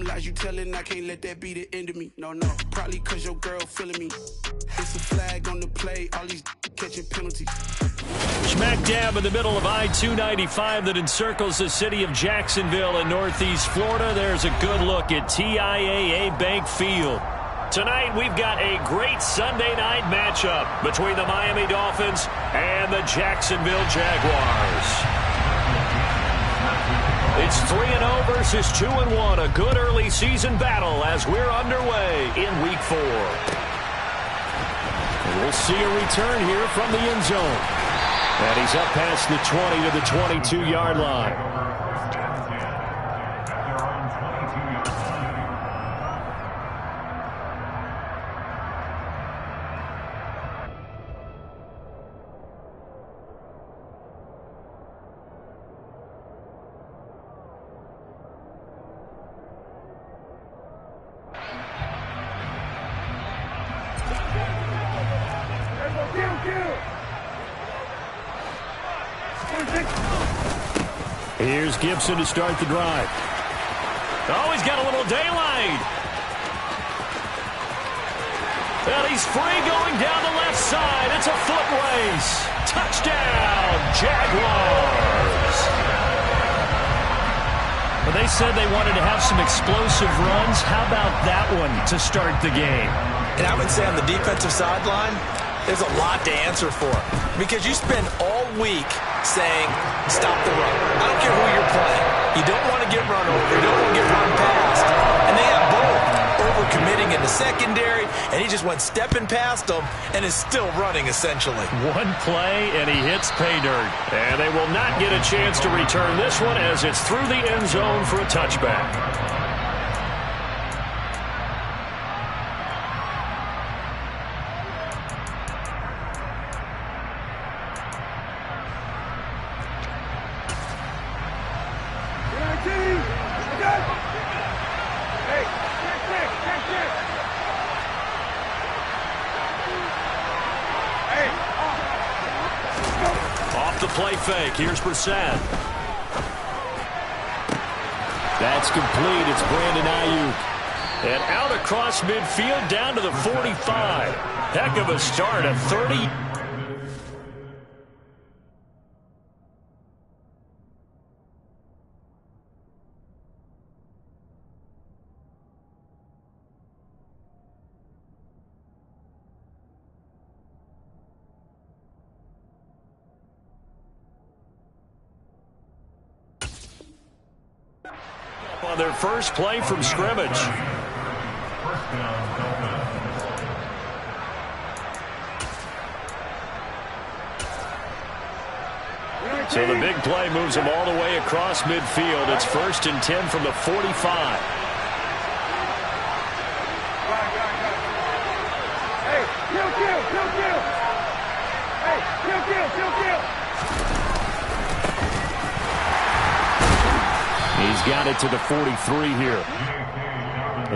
lies you telling, I can't let that be the end of me. No, probably cause your girl feeling me. It's a flag on the play, all these catching penalties. Smack dab in the middle of I-295 that encircles the city of Jacksonville in northeast Florida. There's a good look at TIAA Bank Field. Tonight we've got a great Sunday night matchup between the Miami Dolphins and the Jacksonville Jaguars. It's 3-0 versus 2-1, a good early season battle as we're underway in Week 4. And we'll see a return here from the end zone. And he's up past the 20 to the 22-yard line. Here's Gibson to start the drive. Oh, he's got a little daylight. And he's free going down the left side. It's a foot race. Touchdown, Jaguars. Well, they said they wanted to have some explosive runs. How about that one to start the game? And I would say on the defensive sideline, there's a lot to answer for. Because you spend all week saying, stop the run. I don't care who you're playing. You don't want to get run over. You don't want to get run past. And they have both. Overcommitting in the secondary, and he just went stepping past them and is still running, essentially. One play, and he hits pay dirt. And they will not get a chance to return this one as it's through the end zone for a touchback. Play fake. Here's Brissett. That's complete. It's Brandon Ayuk. And out across midfield down to the 45. Heck of a start. A 30. On their first play from scrimmage. So the big play moves them all the way across midfield. It's 1st and 10 from the 45. Hey, kill. Hey, kill. He's got it to the 43 here.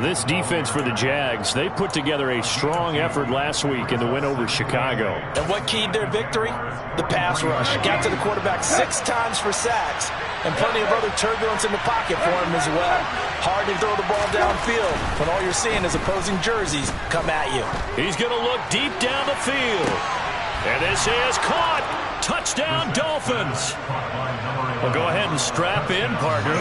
This defense for the Jags, they put together a strong effort last week in the win over Chicago. And what keyed their victory? The pass rush. Got to the quarterback 6 times for sacks, and plenty of other turbulence in the pocket for him as well. Hard to throw the ball downfield when all you're seeing is opposing jerseys come at you. He's going to look deep down the field. And this is caught. Touchdown, Dolphins. Well, go ahead and strap in, partner.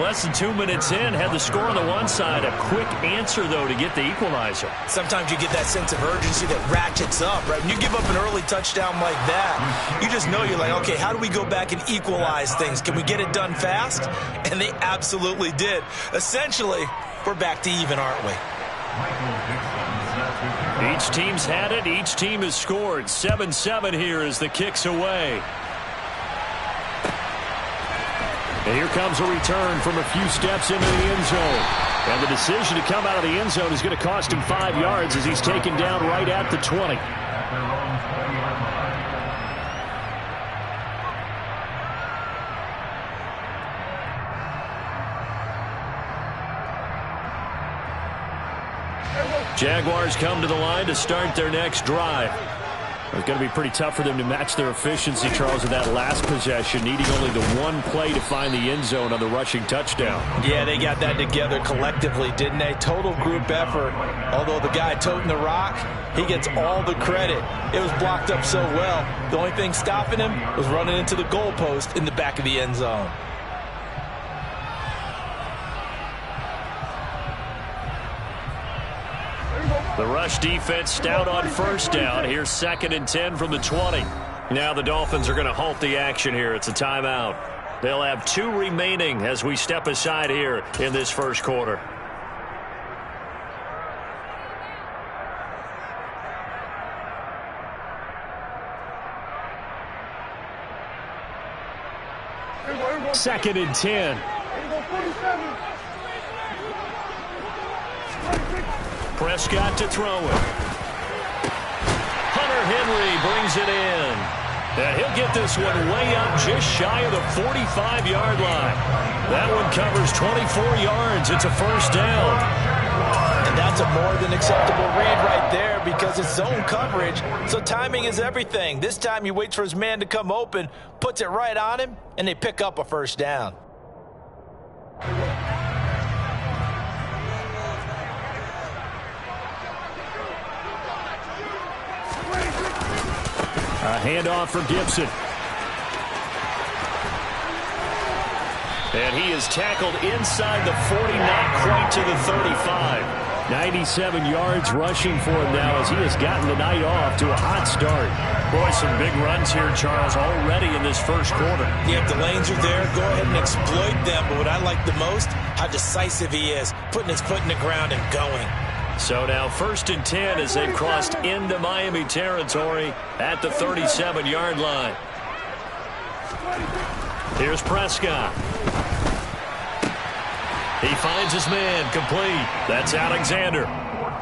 Less than 2 minutes in, had the score on the one side. A quick answer, though, to get the equalizer. Sometimes you get that sense of urgency that ratchets up, right? When you give up an early touchdown like that, you just know you're like, okay, how do we go back and equalize things? Can we get it done fast? And they absolutely did. Essentially, we're back to even, aren't we? Each team's had it. Each team has scored. 7-7 here as the kick's away. And here comes a return from a few steps into the end zone. And the decision to come out of the end zone is going to cost him 5 yards as he's taken down right at the 20. Jaguars come to the line to start their next drive. It's going to be pretty tough for them to match their efficiency, Charles, in that last possession, needing only the one play to find the end zone on the rushing touchdown. Yeah, they got that together collectively, didn't they? Total group effort. Although the guy toting the rock, he gets all the credit. It was blocked up so well. The only thing stopping him was running into the goalpost in the back of the end zone. The rush defense stout on first down. Here's 2nd and 10 from the 20. Now the Dolphins are going to halt the action here. It's a timeout. They'll have 2 remaining as we step aside here in this first quarter. Second and 10. Prescott to throw it. Hunter Henry brings it in. And he'll get this one way up just shy of the 45-yard line. That one covers 24 yards. It's a first down. And that's a more than acceptable read right there because it's zone coverage, so timing is everything. This time he waits for his man to come open, puts it right on him, and they pick up a first down. A handoff for Gibson. And he is tackled inside the 40, not quite to the 35. 97 yards rushing for him now as he has gotten the night off to a hot start. Boy, some big runs here, Charles, already in this first quarter. Yeah, if the lanes are there, go ahead and exploit them. But what I like the most, how decisive he is, putting his foot in the ground and going. So now 1st and 10 as they've crossed into Miami territory at the 37-yard line. Here's Prescott. He finds his man complete. That's Alexander.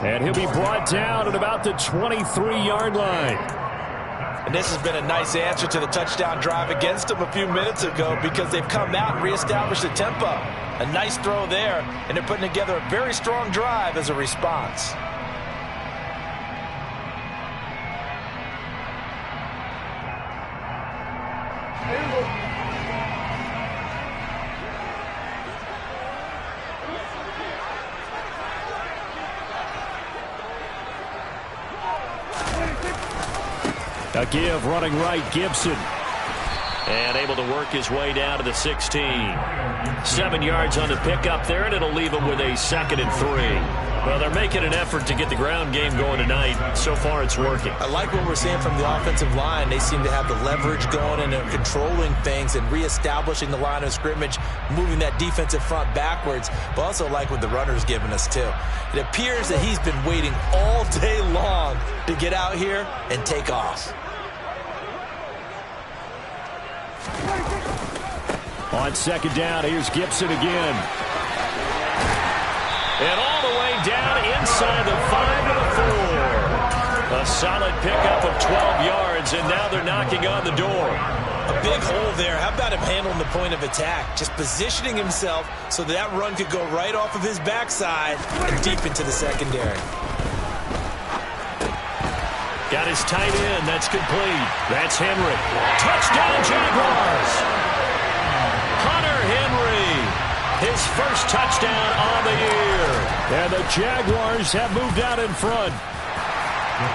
And he'll be brought down at about the 23-yard line. And this has been a nice answer to the touchdown drive against them a few minutes ago because they've come out and reestablished the tempo. A nice throw there, and they're putting together a very strong drive as a response. A give running right, Gibson. And able to work his way down to the 16. 7 yards on the pickup there, and it'll leave him with a 2nd and 3. Well, they're making an effort to get the ground game going tonight. So far, it's working. I like what we're seeing from the offensive line. They seem to have the leverage going, and they're controlling things and reestablishing the line of scrimmage, moving that defensive front backwards, but also like what the runner's giving us, too. It appears that he's been waiting all day long to get out here and take off. On 2nd down, here's Gibson again. And all the way down inside the 5 to the 4. A solid pickup of 12 yards, and now they're knocking on the door. A big hole there. How about him handling the point of attack? Just positioning himself so that run could go right off of his backside and deep into the secondary. Got his tight end. That's complete. That's Henry. Touchdown, Jaguars. Hunter Henry, his first touchdown on the year. And the Jaguars have moved out in front.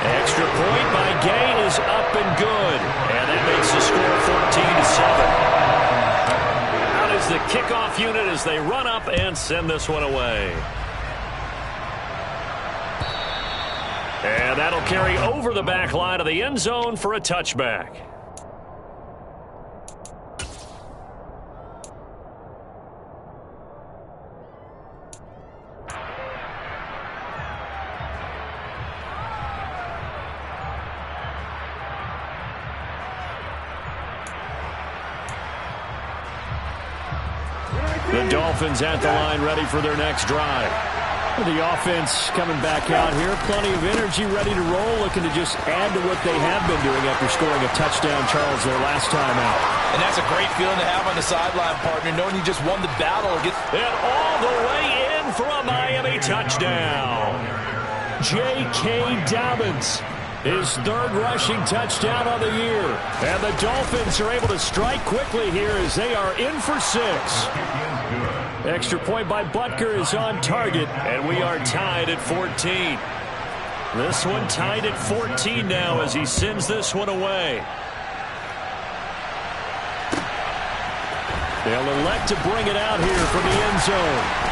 Extra point by Gay is up and good. And that makes the score 14-7. Out is the kickoff unit as they run up and send this one away. And that'll carry over the back line of the end zone for a touchback. The Dolphins at the line ready for their next drive. The offense coming back out here. Plenty of energy, ready to roll, looking to just add to what they have been doing after scoring a touchdown, Charles, their last time out. And that's a great feeling to have on the sideline, partner, knowing you just won the battle. And all the way in for a Miami touchdown. J.K. Dobbins. His third rushing touchdown of the year. And the Dolphins are able to strike quickly here as they are in for 6. Extra point by Butker is on target, and we are tied at 14. This one tied at 14 now as he sends this one away. They'll elect to bring it out here from the end zone.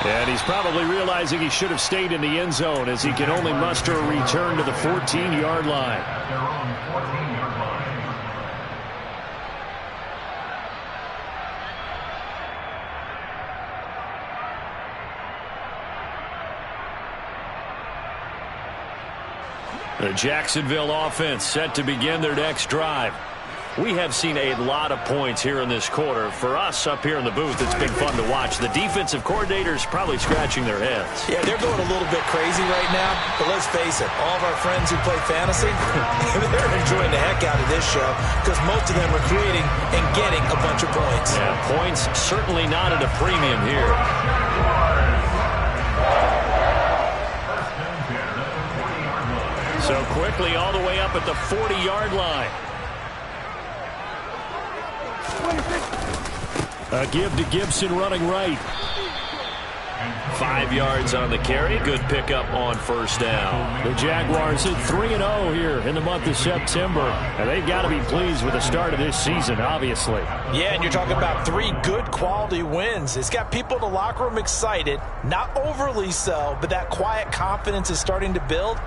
And he's probably realizing he should have stayed in the end zone as he can only muster a return to the 14-yard line. The Jacksonville offense set to begin their next drive. We have seen a lot of points here in this quarter. For us up here in the booth, it's been fun to watch. The defensive coordinators probably scratching their heads. Yeah, they're going a little bit crazy right now. But let's face it, all of our friends who play fantasy, they're enjoying the heck out of this show because most of them are creating and getting a bunch of points. Yeah, points certainly not at a premium here. So quickly all the way up at the 40-yard line. A give to Gibson running right. 5 yards on the carry. Good pickup on first down. The Jaguars at 3-0 here in the month of September. And they've got to be pleased with the start of this season, obviously. Yeah, and you're talking about 3 good quality wins. It's got people in the locker room excited. Not overly so, but that quiet confidence is starting to build.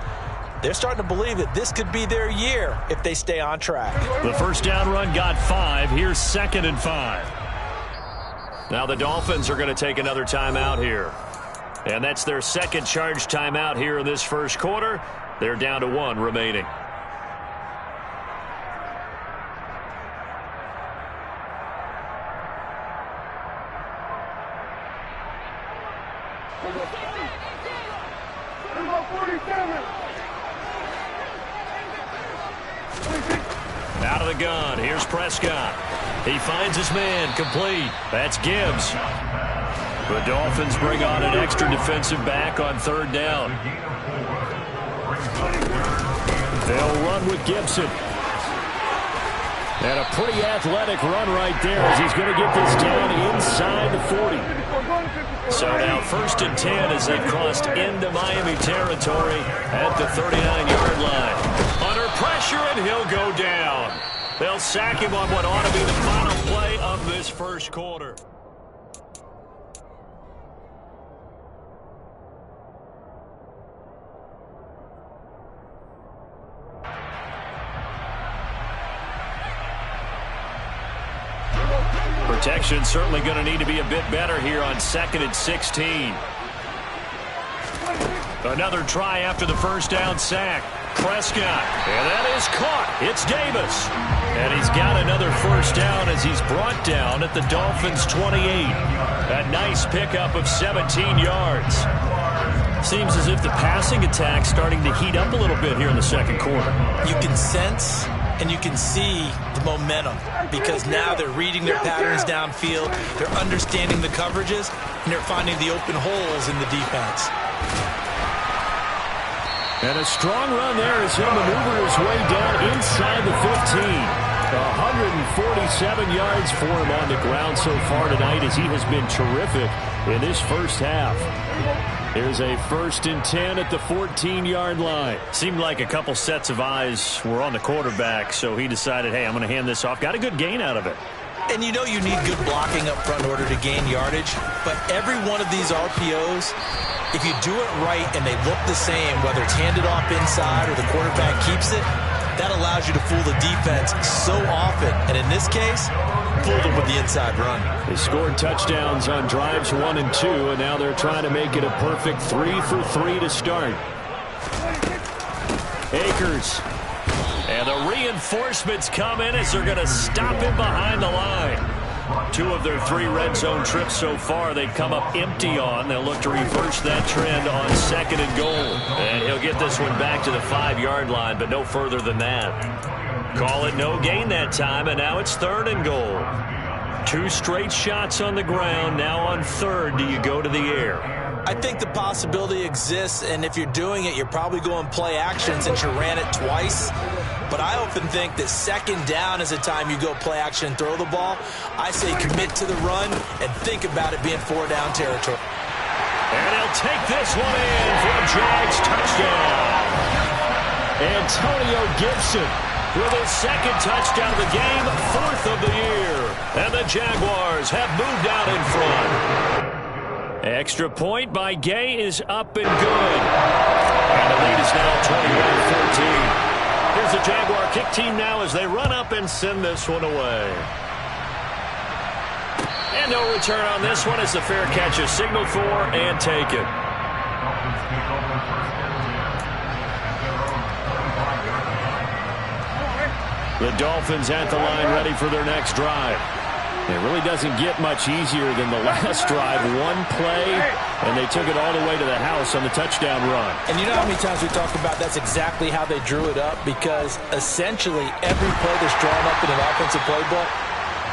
They're starting to believe that this could be their year if they stay on track. The first down run got 5. Here's 2nd and 5. Now the Dolphins are going to take another timeout here. And that's their second charge timeout here in this first quarter. They're down to 1 remaining. Out of the gun. Here's Prescott. He finds his man complete. That's Gibbs. The Dolphins bring on an extra defensive back on 3rd down. They'll run with Gibson. And a pretty athletic run right there as he's going to get this down inside the 40. So now 1st and 10 as they've crossed into Miami territory at the 39-yard line. Under pressure, and he'll go down. They'll sack him on what ought to be the final play of this first quarter. Protection certainly going to need to be a bit better here on 2nd and 16. Another try after the first down sack. Prescott, and that is caught. It's Davis. And he's got another first down as he's brought down at the Dolphins' 28. A nice pickup of 17 yards. Seems as if the passing attack's starting to heat up a little bit here in the second quarter. You can sense and you can see the momentum because now they're reading their patterns downfield, they're understanding the coverages, and they're finding the open holes in the defense. And a strong run there as he'll maneuver his way down inside the 15. 147 yards for him on the ground so far tonight as he has been terrific in this first half. Here's a 1st and 10 at the 14-yard line. Seemed like a couple sets of eyes were on the quarterback, so he decided, hey, I'm going to hand this off. Got a good gain out of it. And you know you need good blocking up front in order to gain yardage, but every one of these RPOs, if you do it right and they look the same, whether it's handed off inside or the quarterback keeps it, that allows you to fool the defense so often. And in this case, fooled them with the inside run. They scored touchdowns on drives 1 and 2, and now they're trying to make it a perfect 3 for 3 to start. Akers. And the reinforcements come in as they're going to stop him behind the line. 2 of their 3 red zone trips so far they've come up empty on. They'll look to reverse that trend on 2nd and goal. And he'll get this one back to the 5-yard line, but no further than that. Call it no gain that time, and now it's 3rd and goal. 2 straight shots on the ground. Now on 3rd, do you go to the air? I think the possibility exists, and if you're doing it, you're probably going play action since you ran it twice. But I often think that second down is the time you go play action and throw the ball. I say commit to the run and think about it being 4-down territory. And he'll take this one in for a Jags touchdown. Antonio Gibson with his second touchdown of the game, 4th of the year. And the Jaguars have moved out in front. Extra point by Gay is up and good. And the lead is now 21-14. Here's the Jaguar kick team now as they run up and send this one away. And no return on this one as the fair catch is signaled for and taken. The Dolphins at the line ready for their next drive. It really doesn't get much easier than the last drive. One play, and they took it all the way to the house on the touchdown run. And you know how many times we talk about that's exactly how they drew it up? Because essentially every play that's drawn up in an offensive playbook,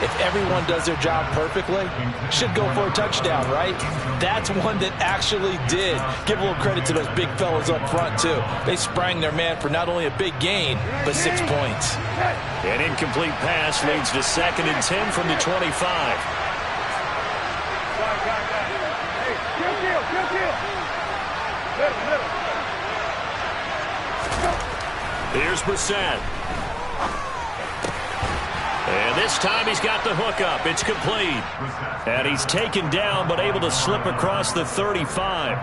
if everyone does their job perfectly, should go for a touchdown, right? That's one that actually did. Give a little credit to those big fellas up front, too. They sprang their man for not only a big gain, but 6 points. An incomplete pass leads to 2nd and 10 from the 25. Here's Brissett. And this time he's got the hook up. It's complete. And he's taken down but able to slip across the 35.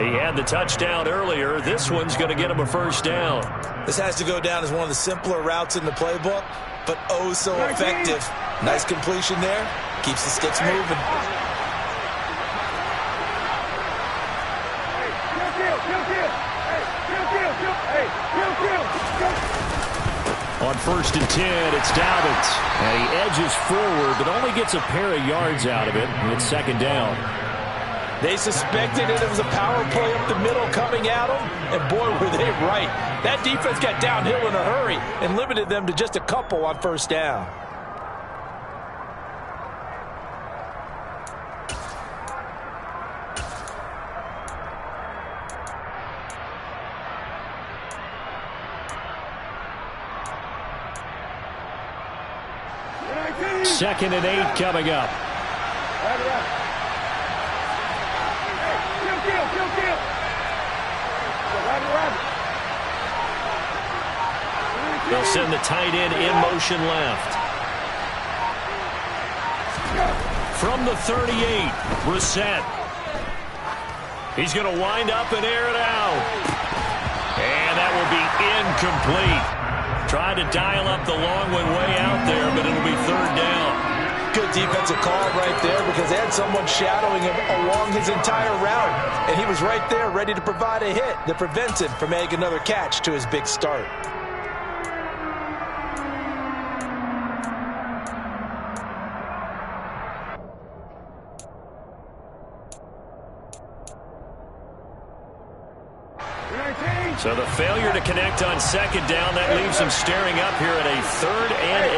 He had the touchdown earlier. This one's going to get him a first down. This has to go down as one of the simpler routes in the playbook, but oh so effective. Nice completion there. Keeps the sticks moving. On 1st and 10, it's Dobbins. And he edges forward, but only gets a pair of yards out of it. And it's 2nd down. They suspected it was a power play up the middle coming at them, and boy, were they right. That defense got downhill in a hurry and limited them to just a couple on 1st down. Second and 8 coming up. They'll send the tight end in motion left. From the 38, Brissett. He's going to wind up and air it out. And that will be incomplete. Tried to dial up the long one way out there, but it'll be 3rd down. Good defensive call right there because they had someone shadowing him along his entire route. And he was right there ready to provide a hit that prevents him from making another catch to his big start. So the failure to connect on 2nd down, that leaves him staring up here at a 3rd and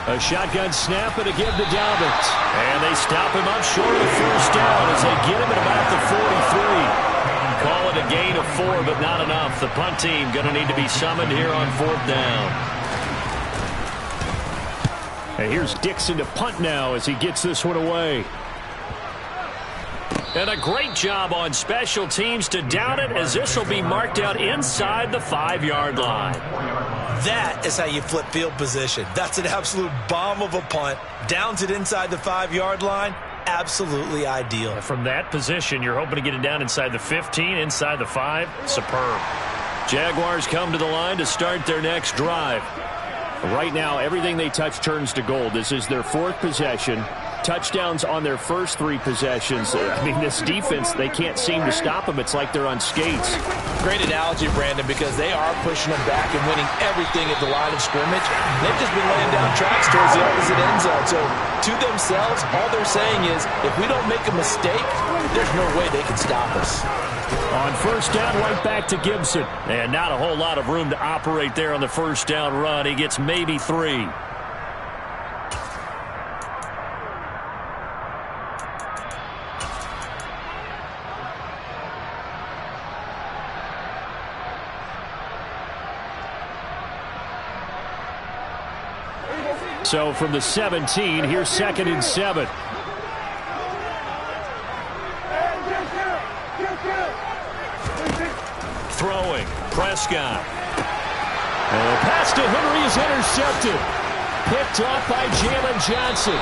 8. A shotgun snap and a give to Dobbins. And they stop him up short of the 1st down as they get him at about the 43. Call it a gain of 4, but not enough. The punt team going to need to be summoned here on 4th down. And here's Dixon to punt now as he gets this one away. And a great job on special teams to down it as this will be marked out inside the 5-yard line. That is how you flip field position. That's an absolute bomb of a punt. Downs it inside the 5-yard line. Absolutely ideal. From that position, you're hoping to get it down inside the 15, inside the 5. Superb. Jaguars come to the line to start their next drive. Right now, everything they touch turns to gold. This is their 4th possession. Touchdowns on their first 3 possessions. I mean, this defense, they can't seem to stop them. It's like they're on skates. Great analogy, Brandon, because they are pushing them back and winning everything at the line of scrimmage. They've just been laying down tracks towards the opposite end zone. So, to themselves, all they're saying is, if we don't make a mistake, there's no way they can stop us. On 1st down, right back to Gibson. And not a whole lot of room to operate there on the 1st down run. He gets maybe 3. So from the 17, here's 2nd and 7. Throwing, Prescott. Pass to Henry is intercepted. Picked off by Jalen Johnson.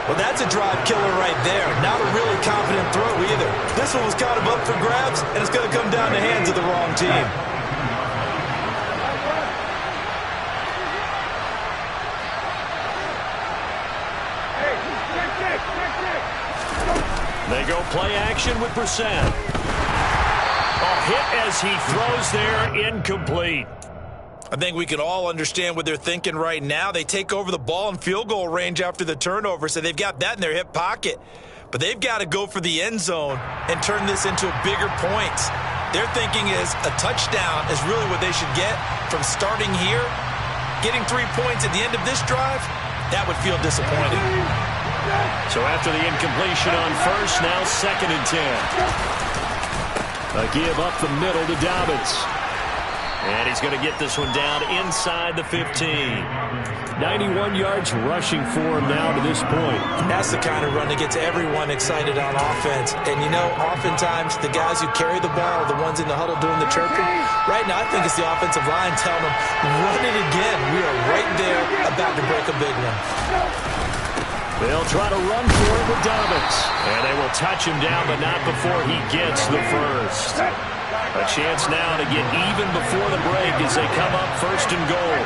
Well, that's a drive killer right there. Not a really confident throw either. This one was kind of up for grabs, and it's going to come down the hands of the wrong team. They go play action with Brissett. A hit as he throws there, incomplete. I think we can all understand what they're thinking right now. They take over the ball in field goal range after the turnover, so they've got that in their hip pocket. But they've got to go for the end zone and turn this into bigger points. Their thinking is a touchdown is really what they should get from starting here. Getting 3 points at the end of this drive, that would feel disappointing. So after the incompletion on first, now 2nd and 10. A give up the middle to Dobbins. And he's going to get this one down inside the 15. 91 yards rushing for him now to this point. That's the kind of run that gets everyone excited on offense. And, you know, oftentimes the guys who carry the ball are the ones in the huddle doing the chirping. Right now, I think it's the offensive line telling them, run it again. We are right there about to break a big one. They'll try to run for it with Dobbins. And they will touch him down, but not before he gets the first. A chance now to get even before the break as they come up 1st and goal.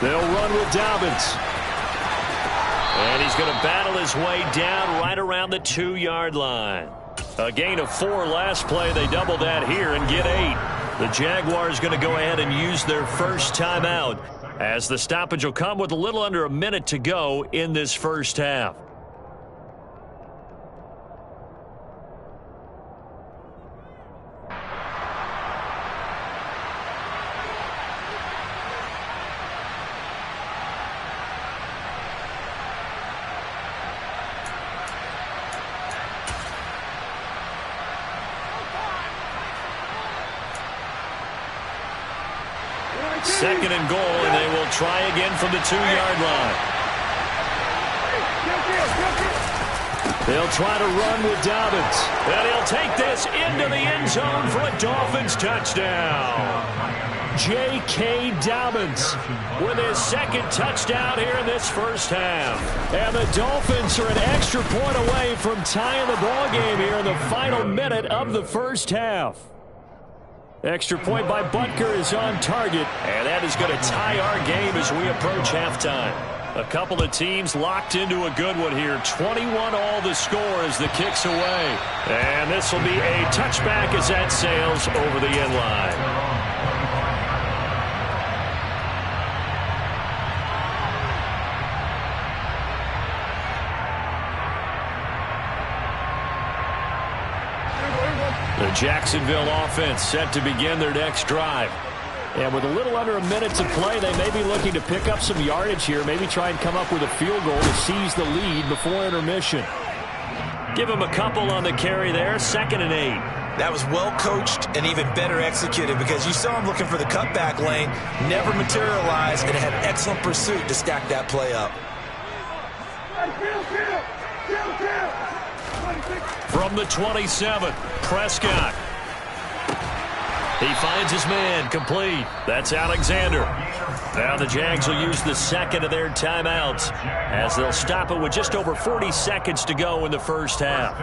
They'll run with Dobbins. And he's going to battle his way down right around the 2-yard line. A gain of 4 last play. They double that here and get 8. The Jaguars going to go ahead and use their first timeout as the stoppage will come with a little under a minute to go in this first half. Second and goal, and they will try again from the 2-yard line. They'll try to run with Dobbins. And he'll take this into the end zone for a Dolphins touchdown. J.K. Dobbins with his 2nd touchdown here in this first half. And the Dolphins are an extra point away from tying the ball game here in the final minute of the first half. Extra point by Butker is on target, and that is going to tie our game as we approach halftime. A couple of teams locked into a good one here. 21-all the score as the kick's away. And this will be a touchback as that sails over the end line. The Jacksonville offense set to begin their next drive. And with a little under a minute to play, they may be looking to pick up some yardage here, maybe try and come up with a field goal to seize the lead before intermission. Give him a couple on the carry there, 2nd and 8. That was well coached and even better executed because you saw him looking for the cutback lane, never materialized, and had excellent pursuit to stack that play up. From the 27, Prescott. He finds his man, complete. That's Alexander. Now the Jags will use the 2nd of their timeouts as they'll stop it with just over 40 seconds to go in the first half.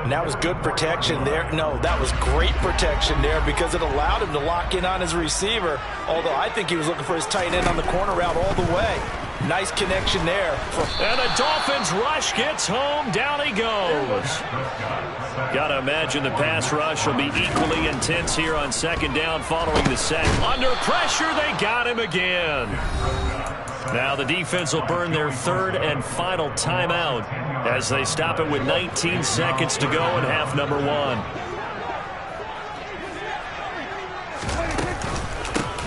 And that was good protection there. No, that was great protection there because it allowed him to lock in on his receiver, although I think he was looking for his tight end on the corner route all the way. Nice connection there. And the Dolphins rush gets home. Down he goes. Got to imagine the pass rush will be equally intense here on 2nd down following the sack. Under pressure, they got him again. Now the defense will burn their 3rd and final timeout as they stop it with 19 seconds to go in half number 1.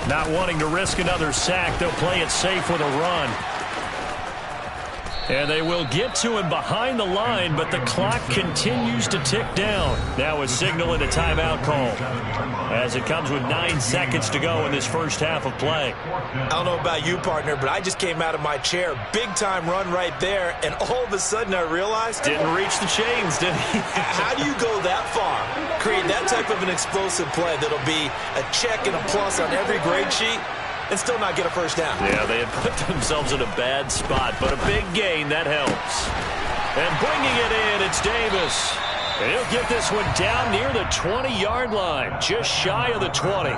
Not wanting to risk another sack, they'll play it safe with a run. And they will get to him behind the line, but the clock continues to tick down. Now a signal and a timeout call as it comes with 9 seconds to go in this first half of play. I don't know about you, partner, but I just came out of my chair. Big-time run right there, and all of a sudden I realized... Didn't reach the chains, did he? How do you go that far? Create that type of an explosive play that'll be a check and a plus on every grade sheet and still not get a first down. Yeah, they had put themselves in a bad spot, but a big gain, that helps. And bringing it in, it's Davis. And he'll get this one down near the 20-yard line, just shy of the 20.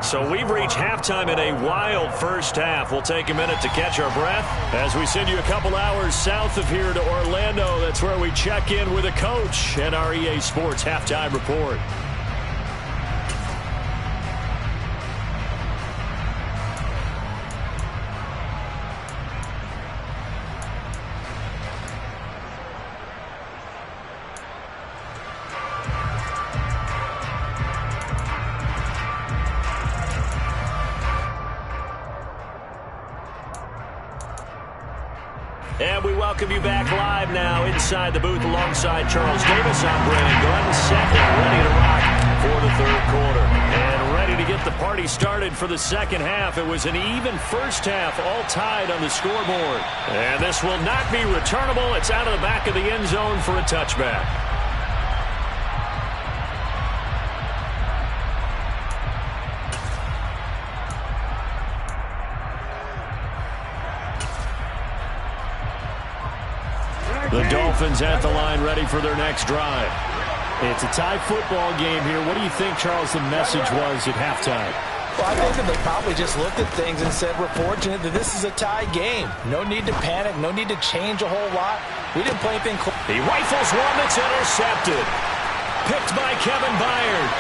So we've reached halftime in a wild first half. We'll take a minute to catch our breath as we send you a couple hours south of here to Orlando. That's where we check in with a coach and our EA Sports Halftime Report. And we welcome you back live now inside the booth alongside Charles Davis. I'm Brandon Glenn, set and ready to rock for the third quarter. And ready to get the party started for the second half. It was an even first half, all tied on the scoreboard. And this will not be returnable. It's out of the back of the end zone for a touchback. The Dolphins at the line ready for their next drive. It's a tie football game here. What do you think, Charles, the message was at halftime? Well, I think that they probably just looked at things and said, we're fortunate that this is a tie game. No need to panic. No need to change a whole lot. We didn't play anything close. He rifles one that's intercepted. Picked by Kevin Byard.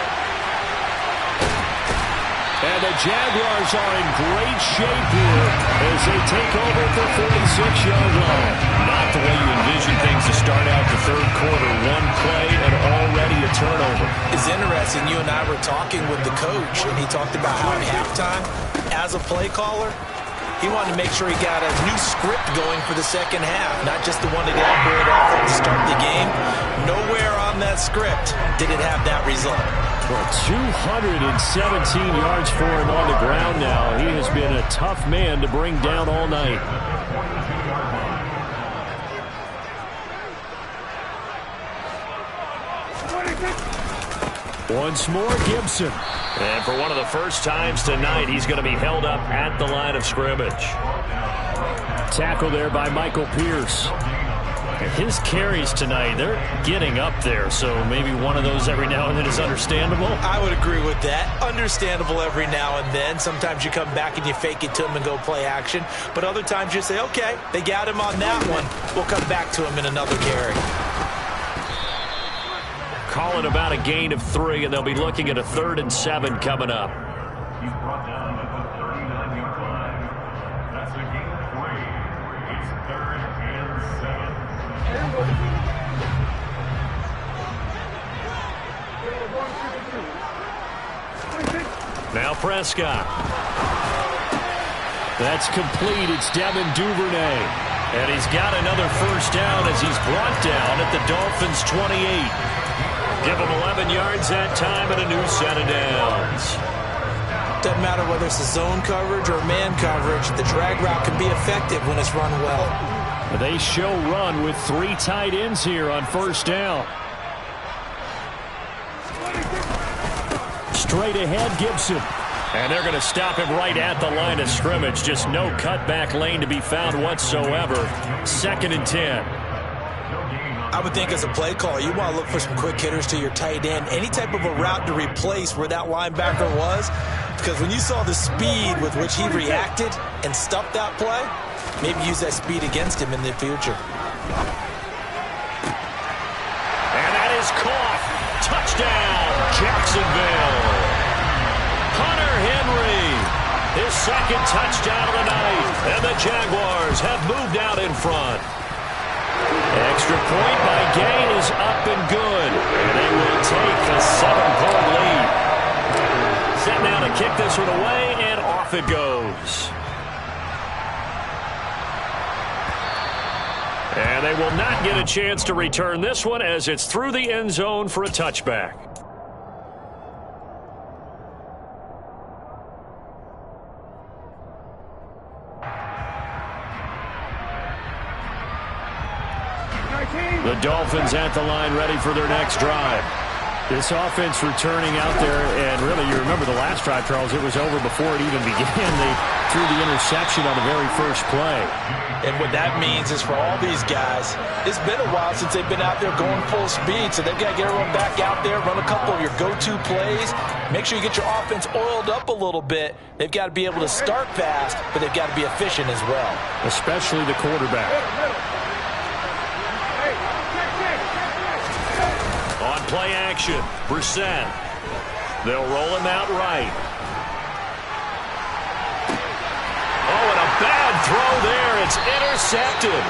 And the Jaguars are in great shape here as they take over at the 46-yard line. Not the way you envision things to start out the third quarter. One play and already a turnover. It's interesting. You and I were talking with the coach, and he talked about how at halftime, as a play caller, he wanted to make sure he got a new script going for the second half, not just the one that he operated off to start the game. Nowhere on that script did it have that result. Well, 217 yards for him on the ground now. He has been a tough man to bring down all night. Once more, Gibson. And for one of the first times tonight, he's going to be held up at the line of scrimmage. Tackle there by Michael Pierce. His carries tonight, they're getting up there, so maybe one of those every now and then is understandable. I would agree with that. Understandable every now and then. Sometimes you come back and you fake it to him and go play action. But other times you say, okay, they got him on that one. We'll come back to him in another carry. Calling about a gain of 3, and they'll be looking at a 3rd and 7 coming up. He's brought down at the 39-yard line. That's a gain of 3. It's 3rd and 7. Now Prescott. That's complete. It's Devin Duvernay. And he's got another first down as he's brought down at the Dolphins' 28. Give him 11 yards that time and a new set of downs. Doesn't matter whether it's a zone coverage or man coverage. The drag route can be effective when it's run well. They show run with 3 tight ends here on first down. Straight ahead, Gibson. And they're going to stop him right at the line of scrimmage. Just no cutback lane to be found whatsoever. 2nd and 10. I would think as a play caller, you want to look for some quick hitters to your tight end. Any type of a route to replace where that linebacker was. Because when you saw the speed with which he reacted and stuffed that play, maybe use that speed against him in the future. And that is caught. Touchdown, Jacksonville. Hunter Henry, his 2nd touchdown of the night. And the Jaguars have moved out in front. Extra point by Gay is up and good. And they will take the 7-point lead. Set now to kick this one away, and off it goes. And they will not get a chance to return this one as it's through the end zone for a touchback. The Dolphins at the line ready for their next drive. This offense returning out there, and really, you remember the last drive, Charles, it was over before it even began. They threw the interception on the very first play. And what that means is for all these guys, it's been a while since they've been out there going full speed, so they've got to get everyone back out there, run a couple of your go-to plays, make sure you get your offense oiled up a little bit. They've got to be able to start fast, but they've got to be efficient as well. Especially the quarterback. On play action, Brissett. They'll roll him out right. Oh, and a bad throw there. It's intercepted.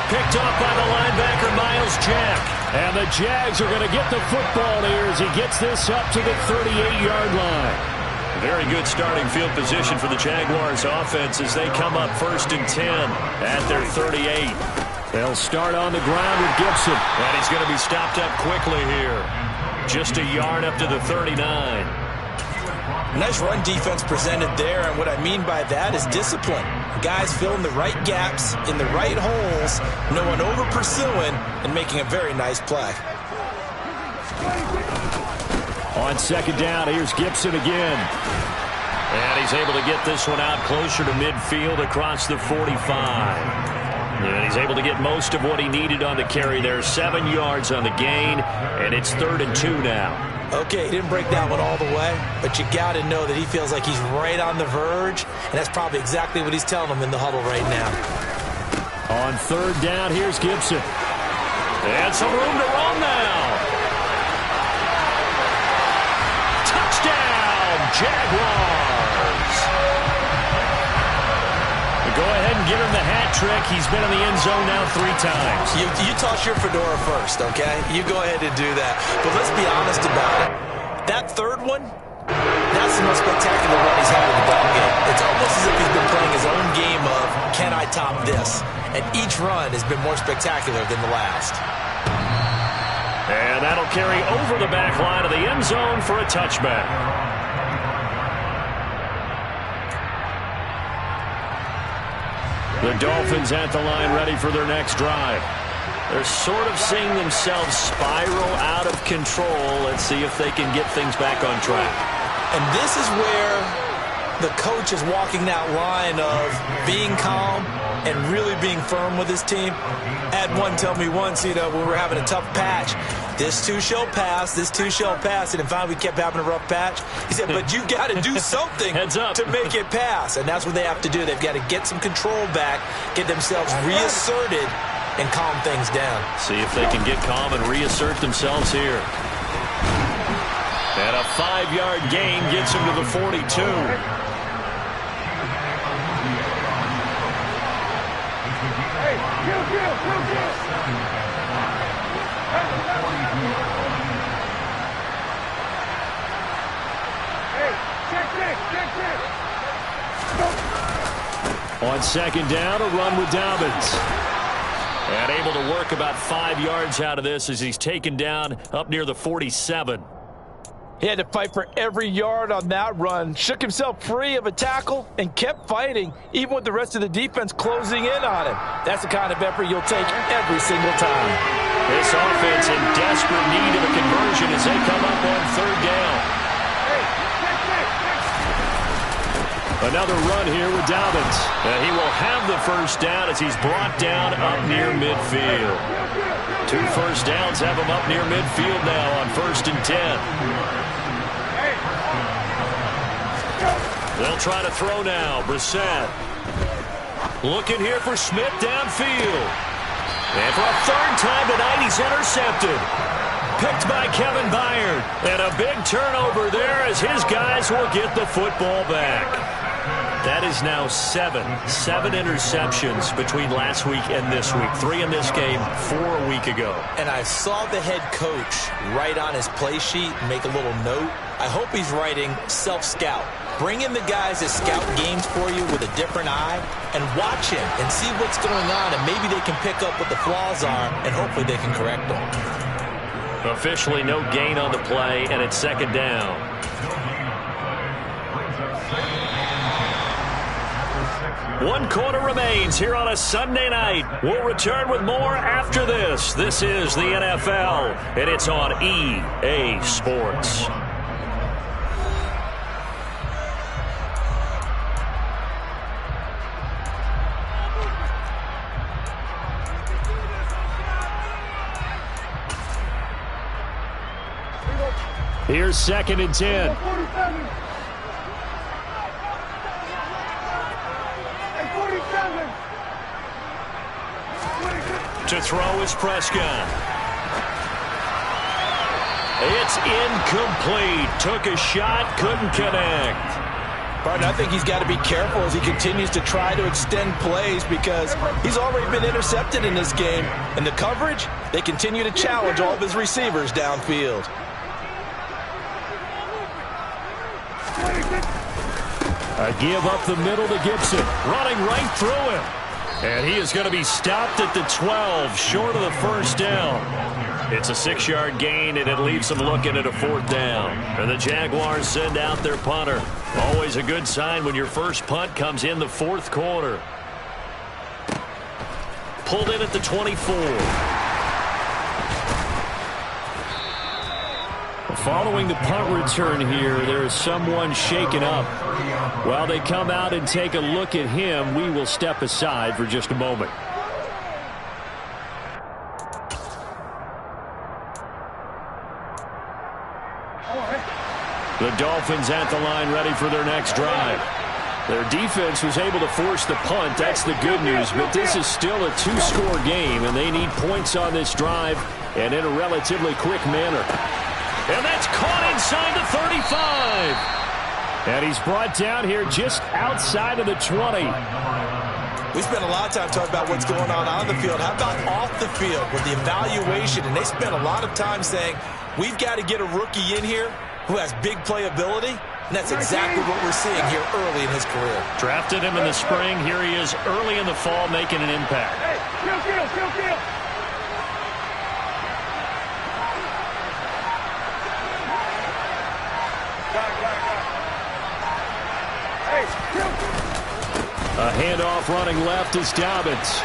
Picked off by the linebacker, Myles Jack. And the Jags are going to get the football here as he gets this up to the 38-yard line. Very good starting field position for the Jaguars offense as they come up 1st and 10 at their 38. They'll start on the ground with Gibson. And he's going to be stopped up quickly here. Just a yard up to the 39. Nice run defense presented there, and what I mean by that is discipline. Guys filling the right gaps in the right holes, no one over-pursuing, and making a very nice play. On 2nd down, here's Gibson again. And he's able to get this one out closer to midfield across the 45. And he's able to get most of what he needed on the carry there. 7 yards on the gain, and it's 3rd and 2 now. Okay, he didn't break that one all the way, but you got to know that he feels like he's right on the verge, and that's probably exactly what he's telling them in the huddle right now. On 3rd down, here's Gibson. And some room to run now. Touchdown, Jaguars. Go ahead and give him the hat trick. He's been in the end zone now 3 times. You toss your fedora first, okay? You go ahead and do that. But let's be honest about it. That 3rd one, that's the most spectacular run he's had in the ball game. It's almost as if he's been playing his own game of, can I top this? And each run has been more spectacular than the last. And that'll carry over the back line of the end zone for a touchback. The Dolphins at the line ready for their next drive. They're sort of seeing themselves spiral out of control. Let's see if they can get things back on track. And this is where the coach is walking that line of being calm and really being firm with his team. I had one tell me once, when we were having a tough patch, this too shall pass, this too shall pass, and finally we kept having a rough patch. He said, but you got to do something to make it pass, and that's what they have to do. They've got to get some control back, get themselves reasserted, and calm things down. See if they can get calm and reassert themselves here. And a 5-yard gain gets him to the 42. On 2nd down, a run with Dobbins. And able to work about 5 yards out of this as he's taken down up near the 47. He had to fight for every yard on that run, shook himself free of a tackle, and kept fighting, even with the rest of the defense closing in on him. That's the kind of effort you'll take every single time. This offense in desperate need of a conversion as they come up on 3rd down. Another run here with Dobbins. And he will have the 1st down as he's brought down up near midfield. 2 first downs have him up near midfield now on 1st and 10. They'll try to throw now. Brissett. Looking here for Smith downfield. And for a 3rd time tonight, he's intercepted. Picked by Kevin Byard. And a big turnover there as his guys will get the football back. That is now 7 interceptions between last week and this week. 3 in this game, 4 a week ago. And I saw the head coach write on his play sheet, make a little note. I hope he's writing self-scout. Bring in the guys that scout games for you with a different eye and watch him and see what's going on, and maybe they can pick up what the flaws are, and hopefully they can correct them. Officially no gain on the play, and it's second down. One quarter remains here on a Sunday night. We'll return with more after this. This is the NFL, and it's on EA Sports. Here's 2nd and 10. To throw is Prescott. It's incomplete. Took a shot, couldn't connect. Partner, I think he's got to be careful as he continues to try to extend plays because he's already been intercepted in this game. And the coverage, they continue to challenge all of his receivers downfield. A give up the middle to Gibson. Running right through him. And he is going to be stopped at the 12, short of the first down. It's a 6-yard gain, and it leaves them looking at a 4th down. And the Jaguars send out their punter. Always a good sign when your first punt comes in the 4th quarter. Pulled in at the 24. Following the punt return here, there is someone shaken up. While they come out and take a look at him, we will step aside for just a moment. The Dolphins at the line ready for their next drive. Their defense was able to force the punt. That's the good news, but this is still a 2-score game, and they need points on this drive and in a relatively quick manner. And that's caught inside the 35. And he's brought down here just outside of the 20. We spent a lot of time talking about what's going on the field. How about off the field with the evaluation? And they spent a lot of time saying, we've got to get a rookie in here who has big playability. And that's exactly what we're seeing here early in his career. Drafted him in the spring. Here he is early in the fall making an impact. Hey, kill. A handoff running left is Dobbins.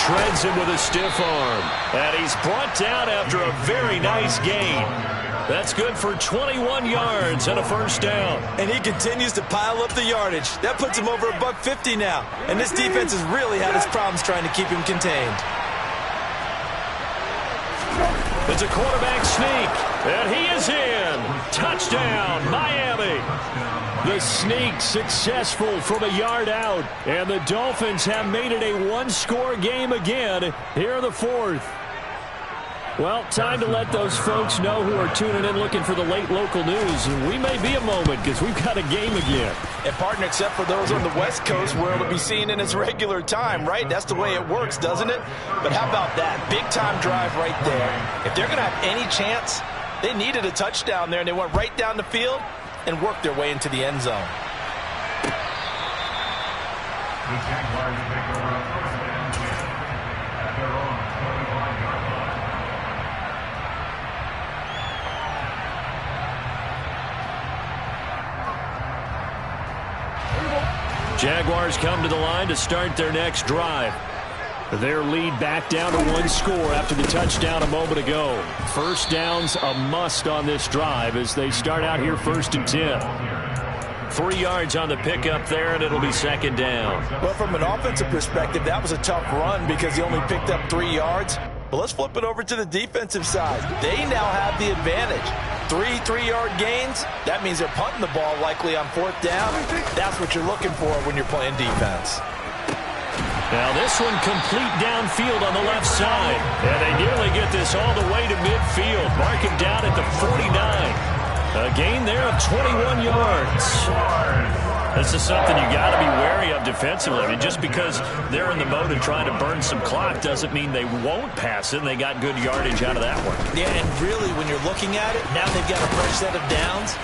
Shreds him with a stiff arm. And he's brought down after a very nice gain. That's good for 21 yards and a first down. And he continues to pile up the yardage. That puts him over $150 now. And this defense has really had its problems trying to keep him contained. It's a quarterback sneak. And he is in. Touchdown, Miami. The sneak successful from a yard out. And the Dolphins have made it a 1-score game again here in the 4th. Well, time to let those folks know who are tuning in looking for the late local news. And we may be a moment because we've got a game again. And, partner, except for those on the West Coast where it'll be seen in its regular time, right? That's the way it works, doesn't it? But how about that? Big-time drive right there. If they're going to have any chance, they needed a touchdown there, and they went right down the field and worked their way into the end zone. The Jaguars take over a first down at their own 25-yard line. Jaguars come to the line to start their next drive. Their lead back down to 1 score after the touchdown a moment ago. First down's a must on this drive as they start out here 1st and 10. 3 yards on the pickup there, and it'll be 2nd down. Well, from an offensive perspective, that was a tough run because he only picked up 3 yards. But let's flip it over to the defensive side. They now have the advantage. 3-3-yard gains, that means they're punting the ball likely on 4th down. That's what you're looking for when you're playing defense. Now this one complete downfield on the left side. And they nearly get this all the way to midfield. Mark him down at the 49. A gain there of 21 yards. This is something you got to be wary of defensively. I mean, just because they're in the mode of trying to burn some clock doesn't mean they won't pass it, and they got good yardage out of that one. Yeah, and really, when you're looking at it, now they've got a fresh set of downs.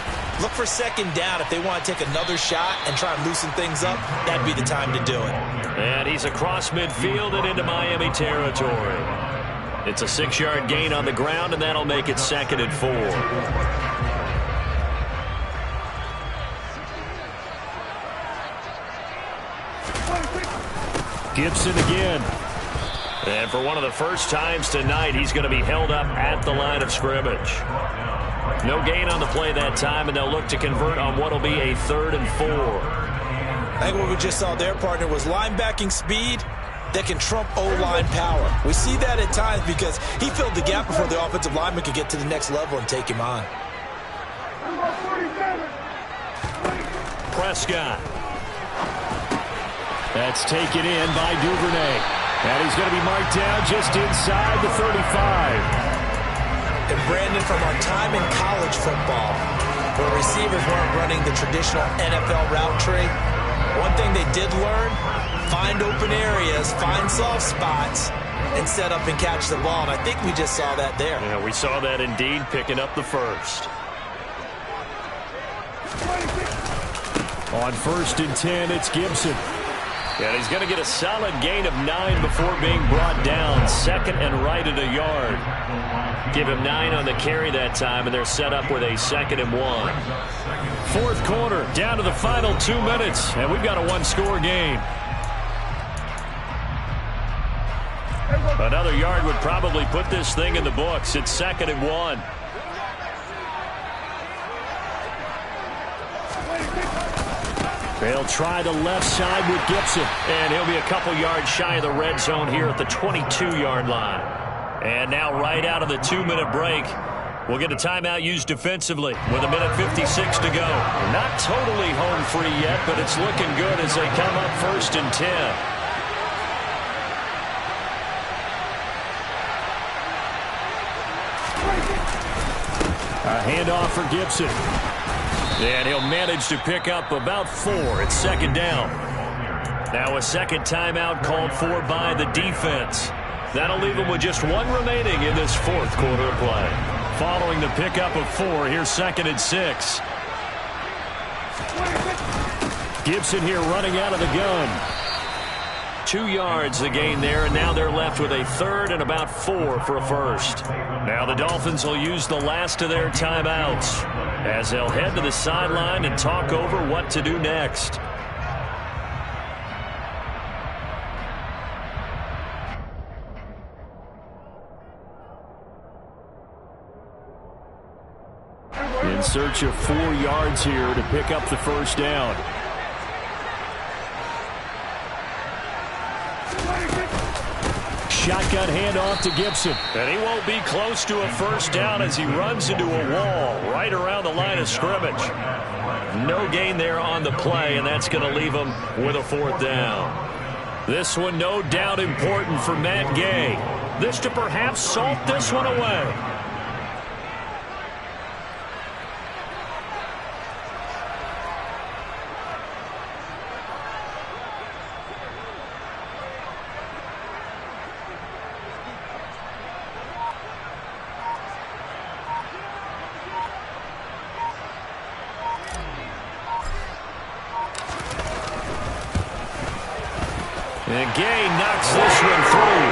Look for second down. If they want to take another shot and try and loosen things up, that'd be the time to do it. And he's across midfield and into Miami territory. It's a 6-yard gain on the ground, and that'll make it 2nd and 4. Gibson again. And for one of the first times tonight, he's going to be held up at the line of scrimmage. No gain on the play that time, and they'll look to convert on what will be a 3rd and 4. I think what we just saw there, partner, was linebacking speed that can trump O-line power. We see that at times because he filled the gap before the offensive lineman could get to the next level and take him on. Prescott. That's taken in by Duvernay. And he's going to be marked down just inside the 35. And Brandon, from our time in college football, where receivers weren't running the traditional NFL route tree, one thing they did learn, find open areas, find soft spots, and set up and catch the ball. And I think we just saw that there. Yeah, we saw that indeed, picking up the first. On 1st and 10, it's Gibson. And he's going to get a solid gain of 9 before being brought down. 2nd and right at a yard. Give him 9 on the carry that time, and they're set up with a 2nd and 1. 4th quarter, down to the final 2 minutes, and we've got a 1-score game. Another yard would probably put this thing in the books. It's 2nd and 1. They'll try the left side with Gibson. And he'll be a couple yards shy of the red zone here at the 22-yard line. And now right out of the 2-minute break, we'll get a timeout used defensively with 1:56 to go. Not totally home free yet, but it's looking good as they come up 1st and 10. A handoff for Gibson. And he'll manage to pick up about 4. It's 2nd down. Now a second timeout called for by the defense. That'll leave them with just 1 remaining in this 4th quarter of play. Following the pickup of 4, here's 2nd and 6. Gibson here running out of the gun. 2 yards the gain there, and now they're left with a 3rd and about 4 for a first. Now the Dolphins will use the last of their timeouts as they'll head to the sideline and talk over what to do next. In search of 4 yards here to pick up the first down. Shotgun handoff to Gibson. And he won't be close to a first down as he runs into a wall right around the line of scrimmage. No gain there on the play, and that's going to leave him with a 4th down. This one no doubt important for Matt Gay. This to perhaps salt this one away. And Gay knocks this one through.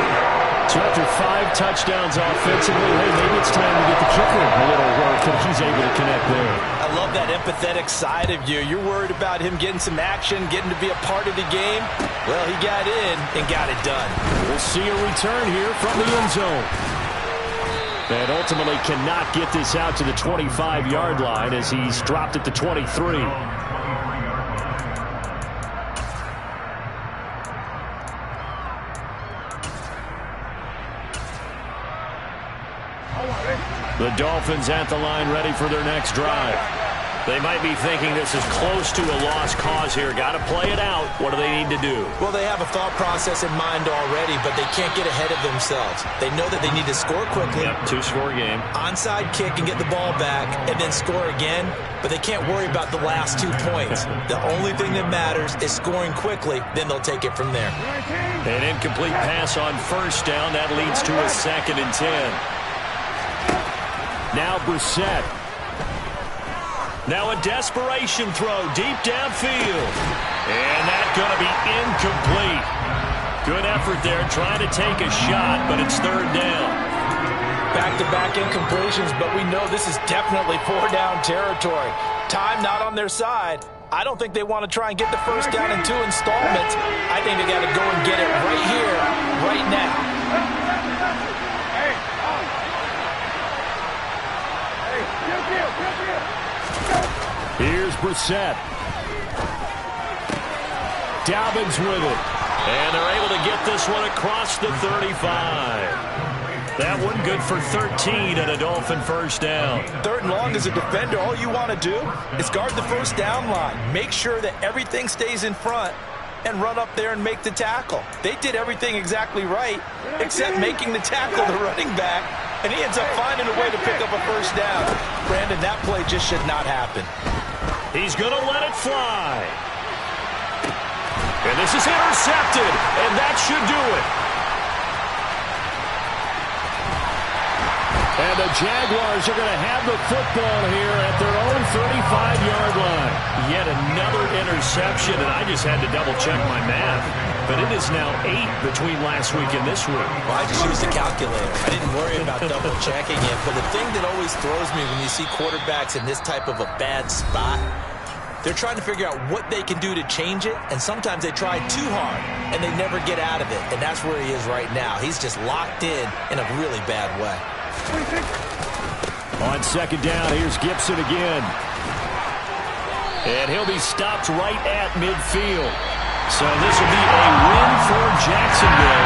So after 5 touchdowns offensively, hey, maybe it's time to get the kicker a little work, and he's able to connect there. I love that empathetic side of you. You're worried about him getting some action, getting to be a part of the game. Well, he got in and got it done. We'll see a return here from the end zone. And ultimately cannot get this out to the 25-yard line as he's dropped at the 23. The Dolphins at the line ready for their next drive. They might be thinking this is close to a lost cause here. Got to play it out. What do they need to do? Well, they have a thought process in mind already, but they can't get ahead of themselves. They know that they need to score quickly. Yep, 2-score game. Onside kick and get the ball back and then score again, but they can't worry about the last 2 points. The only thing that matters is scoring quickly, then they'll take it from there. An incomplete pass on first down. That leads to a 2nd and 10. Now Brissett. Now a desperation throw deep downfield. And that's going to be incomplete. Good effort there trying to take a shot, but it's third down. Back-to-back incompletions, but we know this is definitely four-down territory. Time not on their side. I don't think they want to try and get the first down in 2 installments. I think they got to go and get it right here, right now. Here's Brissett. Dobbins with it. And they're able to get this one across the 35. That one good for 13 and a Dolphin first down. Third and long as a defender, all you want to do is guard the first down line. Make sure that everything stays in front and run up there and make the tackle. They did everything exactly right except making the tackle the running back, and he ends up finding a way to pick up a first down. Brandon, that play just should not happen. He's going to let it fly. And this is intercepted, and that should do it. And the Jaguars are going to have the football here at their own 35-yard line. Yet another interception, and I just had to double-check my math. But it is now 8 between last week and this week. Well, I just used a calculator. I didn't worry about double-checking it. But the thing that always throws me when you see quarterbacks in this type of a bad spot, they're trying to figure out what they can do to change it, and sometimes they try too hard, and they never get out of it. And that's where he is right now. He's just locked in a really bad way. On second down, here's Gibson again. And he'll be stopped right at midfield. So this will be a win for Jacksonville.